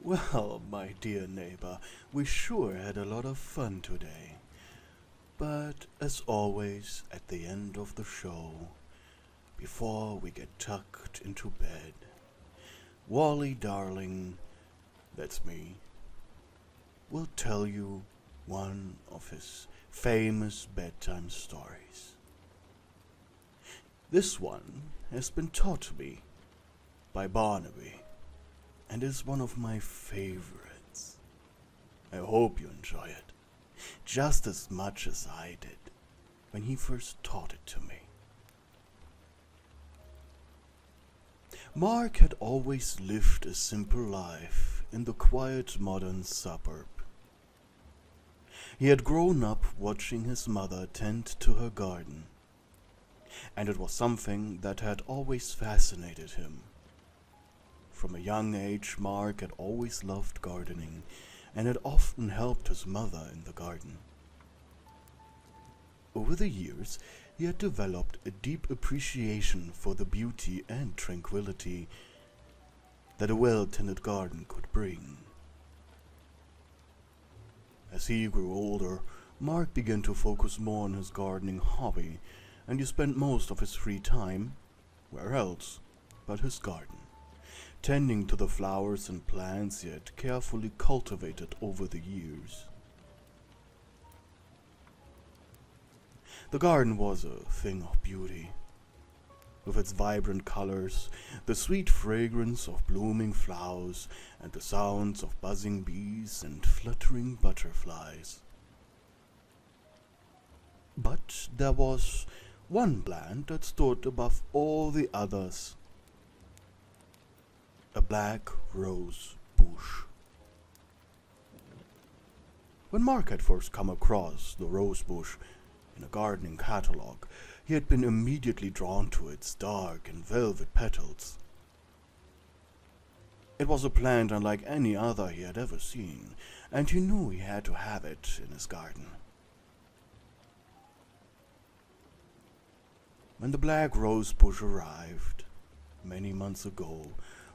Well, my dear neighbor, we sure had a lot of fun today. But as always, at the end of the show, before we get tucked into bed, Wally darling, that's me, will tell you one of his famous bedtime stories. This one has been taught to me by Barnaby and is one of my favorites. I hope you enjoy it just as much as I did when he first taught it to me. Mark had always lived a simple life in the quiet modern suburb. He had grown up watching his mother tend to her garden, and it was something that had always fascinated him. From a young age, Mark had always loved gardening and had often helped his mother in the garden. Over the years, he had developed a deep appreciation for the beauty and tranquility that a well-tended garden could bring. As he grew older, Mark began to focus more on his gardening hobby, and he spent most of his free time, where else but his garden, tending to the flowers and plants he had carefully cultivated over the years. The garden was a thing of beauty, with its vibrant colors, the sweet fragrance of blooming flowers, and the sounds of buzzing bees and fluttering butterflies. But there was one plant that stood above all the others: a black rose bush. When Mark had first come across the rose bush in a gardening catalogue, he had been immediately drawn to its dark and velvet petals. It was a plant unlike any other he had ever seen, and he knew he had to have it in his garden. When the black rose bush arrived, many months ago,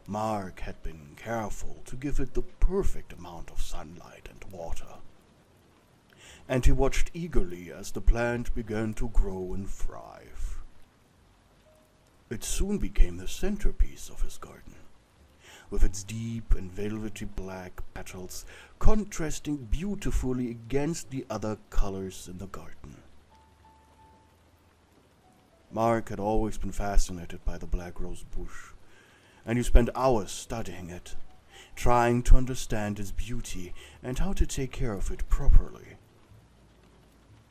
Mark had been careful to give it the perfect amount of sunlight and water, and he watched eagerly as the plant began to grow and thrive. It soon became the centerpiece of his garden, with its deep and velvety black petals contrasting beautifully against the other colors in the garden. Mark had always been fascinated by the black rose bush, and he spent hours studying it, trying to understand its beauty and how to take care of it properly.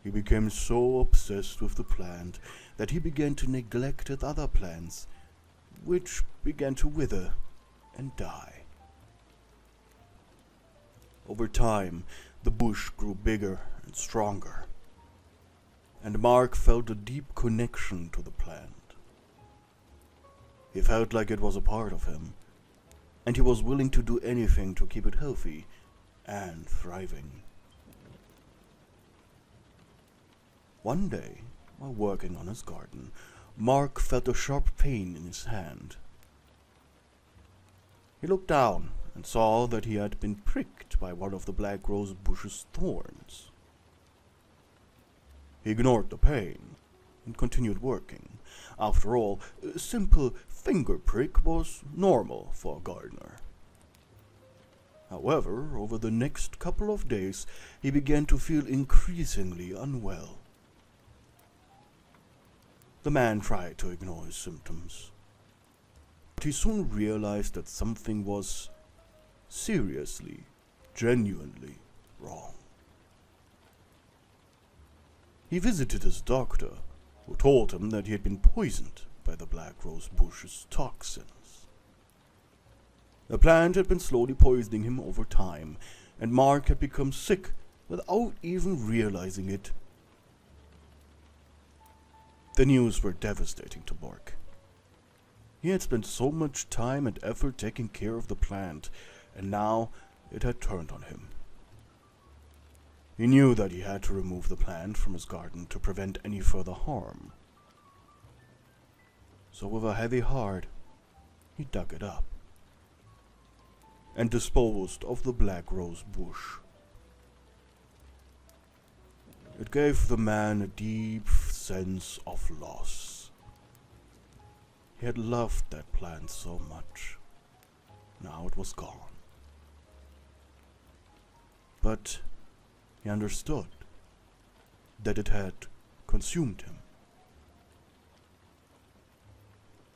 He became so obsessed with the plant that he began to neglect its other plants, which began to wither and die. Over time, the bush grew bigger and stronger, and Mark felt a deep connection to the plant. He felt like it was a part of him, and he was willing to do anything to keep it healthy and thriving. One day, while working on his garden, Mark felt a sharp pain in his hand. He looked down and saw that he had been pricked by one of the black rose bush's thorns. He ignored the pain and continued working. After all, a simple finger prick was normal for a gardener. However, over the next couple of days, he began to feel increasingly unwell. The man tried to ignore his symptoms, but he soon realized that something was seriously, genuinely wrong. He visited his doctor, who told him that he had been poisoned by the black rose bush's toxins. The plant had been slowly poisoning him over time, and Mark had become sick without even realizing it. The news were devastating to Mark. He had spent so much time and effort taking care of the plant, and now it had turned on him. He knew that he had to remove the plant from his garden to prevent any further harm. So with a heavy heart, he dug it up. and disposed of the black rose bush. It gave the man a deep sense of loss. He had loved that plant so much. Now it was gone. But he understood that it had consumed him.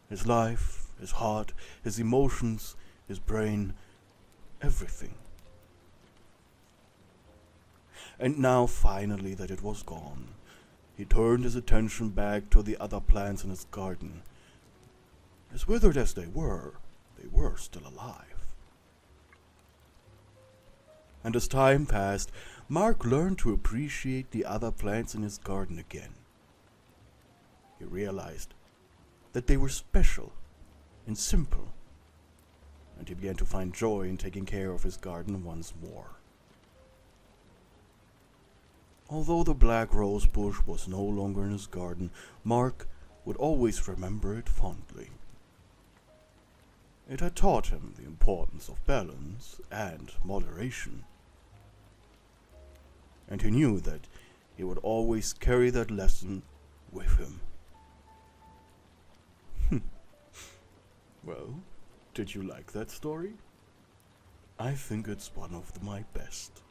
His life, his heart, his emotions, his brain, everything. And now, finally, that it was gone, he turned his attention back to the other plants in his garden. As withered as they were still alive. And as time passed, Mark learned to appreciate the other plants in his garden again. He realized that they were special and simple, and he began to find joy in taking care of his garden once more. Although the black rose bush was no longer in his garden, Mark would always remember it fondly. It had taught him the importance of balance and moderation. And he knew that he would always carry that lesson with him. Well, did you like that story? I think it's one of my best.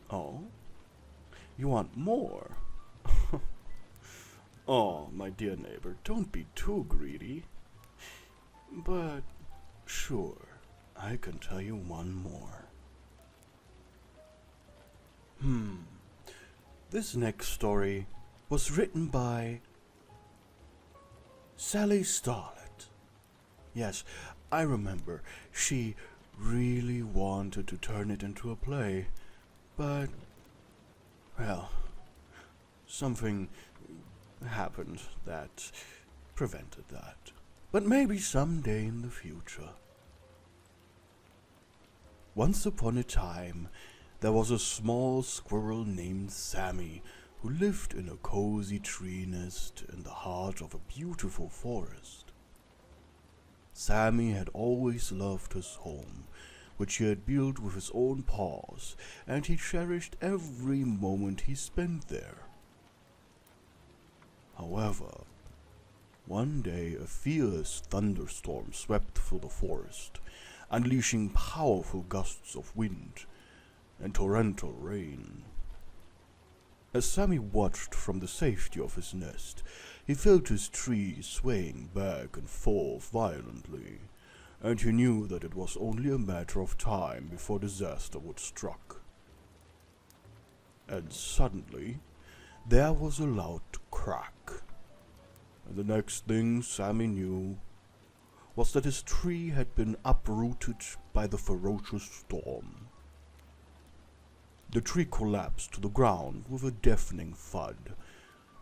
Oh? You want more? Oh, my dear neighbor, don't be too greedy. But, sure, I can tell you one more. This next story was written by Sally Starlet. Yes, I remember. She really wanted to turn it into a play, but, well, something happened that prevented that. But maybe someday in the future. Once upon a time, there was a small squirrel named Sammy who lived in a cozy tree nest in the heart of a beautiful forest. Sammy had always loved his home, which he had built with his own paws, and he cherished every moment he spent there. However, one day a fierce thunderstorm swept through the forest, unleashing powerful gusts of wind and torrential rain. As Sammy watched from the safety of his nest, he felt his tree swaying back and forth violently, and he knew that it was only a matter of time before disaster would strike. And suddenly, there was a loud crack, and the next thing Sammy knew was that his tree had been uprooted by the ferocious storm. The tree collapsed to the ground with a deafening thud,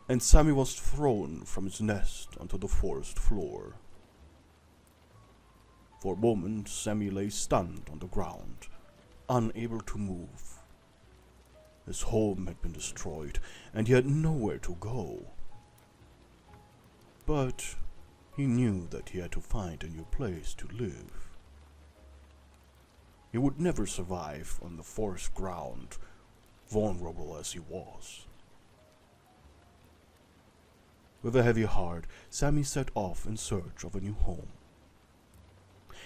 and Sammy was thrown from his nest onto the forest floor. For a moment, Sammy lay stunned on the ground, unable to move. His home had been destroyed, and he had nowhere to go. But he knew that he had to find a new place to live. He would never survive on the forest ground, vulnerable as he was. With a heavy heart, Sammy set off in search of a new home.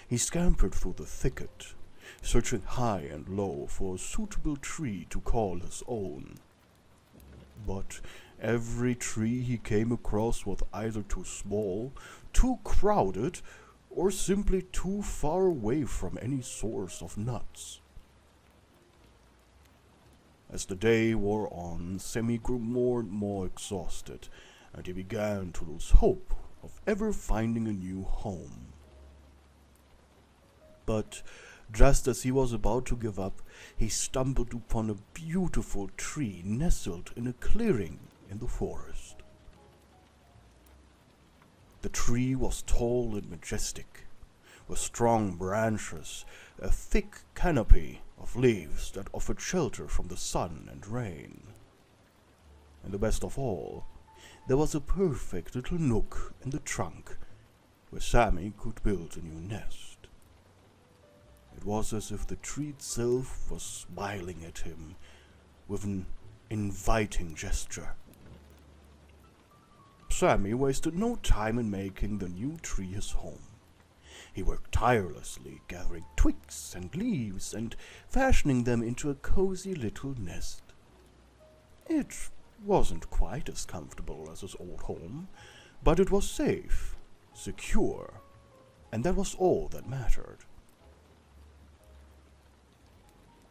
He scampered through the thicket, searching high and low for a suitable tree to call his own. But every tree he came across was either too small, too crowded, or simply too far away from any source of nuts. As the day wore on, Sammy grew more and more exhausted, and he began to lose hope of ever finding a new home. But just as he was about to give up, he stumbled upon a beautiful tree nestled in a clearing in the forest. The tree was tall and majestic, with strong branches, a thick canopy of leaves that offered shelter from the sun and rain. And the best of all, there was a perfect little nook in the trunk where Sammy could build a new nest. It was as if the tree itself was smiling at him with an inviting gesture. Sammy wasted no time in making the new tree his home. He worked tirelessly, gathering twigs and leaves and fashioning them into a cozy little nest. It wasn't quite as comfortable as his old home, but it was safe, secure, and that was all that mattered.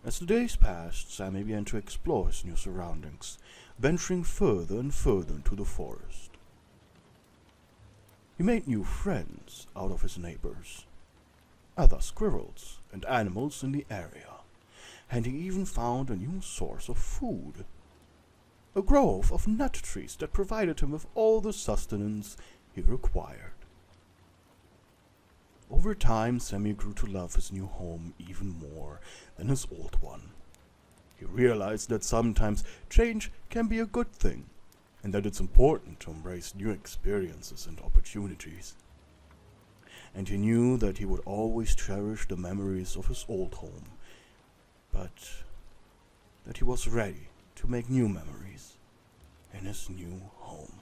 As the days passed, Sammy began to explore his new surroundings, venturing further and further into the forest. He made new friends out of his neighbors, other squirrels and animals in the area, and he even found a new source of food. A grove of nut trees that provided him with all the sustenance he required. Over time, Sammy grew to love his new home even more than his old one. He realized that sometimes change can be a good thing, and that it's important to embrace new experiences and opportunities. And he knew that he would always cherish the memories of his old home, but that he was ready to make new memories in his new home.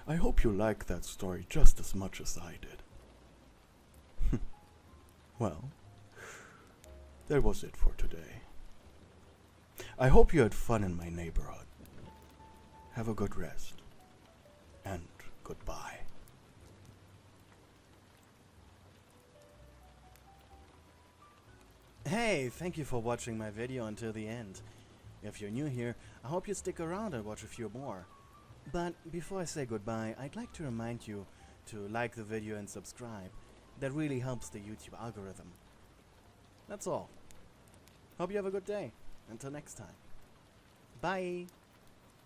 I hope you liked that story just as much as I did. Well, that was it for today. I hope you had fun in my neighborhood. Have a good rest, and goodbye. Hey, thank you for watching my video until the end. If you're new here, I hope you stick around and watch a few more. But before I say goodbye, I'd like to remind you to like the video and subscribe. That really helps the YouTube algorithm. That's all. Hope you have a good day. Until next time. Bye!